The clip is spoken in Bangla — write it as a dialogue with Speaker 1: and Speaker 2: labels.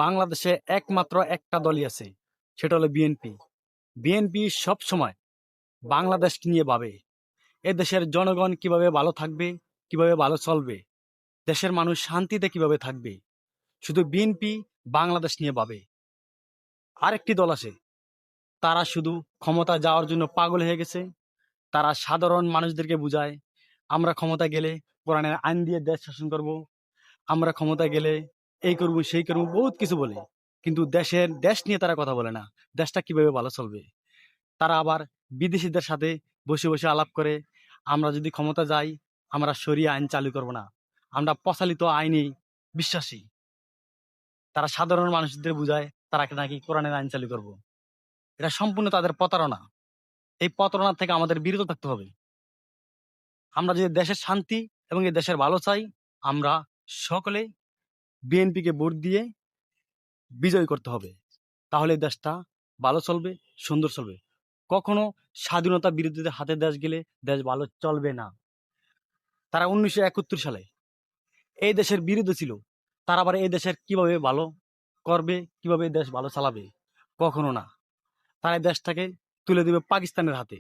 Speaker 1: বাংলাদেশে একমাত্র একটা দলই আছে, সেটা হলো বিএনপি। বিএনপি সব সময় বাংলাদেশকে নিয়ে ভাবে, এ দেশের জনগণ কিভাবে ভালো থাকবে, কিভাবে ভালো চলবে, দেশের মানুষ শান্তিতে কিভাবে থাকবে, শুধু বিএনপি বাংলাদেশ নিয়ে ভাবে। আরেকটি দল আছে, তারা শুধু ক্ষমতা যাওয়ার জন্য পাগল হয়ে গেছে। তারা সাধারণ মানুষদেরকে বুঝায়, আমরা ক্ষমতা গেলে কোরআনের আইন দিয়ে দেশ শাসন করব, আমরা ক্ষমতা গেলে এই করব সেই করব, বহুত কিছু বলে। কিন্তু দেশ নিয়ে তারা কথা বলে না, দেশটা কিভাবে ভালো চলবে। তারা আবার বিদেশিদের সাথে বসে বসে আলাপ করে, আমরা যদি ক্ষমতা যাই আমরা শরিয়া আইন চালু করব না, আমরা প্রচলিত আইনে বিশ্বাসী। তারা সাধারণ মানুষদের বুঝায় তারা নাকি কোরআনের আইন চালু করব। এটা সম্পূর্ণ তাদের প্রতারণা। এই প্রতারণা থেকে আমাদের বিরত থাকতে হবে। আমরা যদি দেশের শান্তি এবং এই দেশের ভালো চাই, আমরা সকলে বিএনপিকে ভোট দিয়ে বিজয় করতে হবে। তাহলে দেশটা ভালো চলবে, সুন্দর চলবে। কখনো স্বাধীনতা বিরোধীদের হাতে দেশ গেলে দেশ ভালো চলবে না। তারা 1971 সালে এই দেশের বিরুদ্ধে ছিল, তারা আবার এই দেশের কিভাবে ভালো করবে, কিভাবে দেশ ভালো চালাবে? কখনো না। তারা এই দেশটাকে তুলে দিবে পাকিস্তানের হাতে।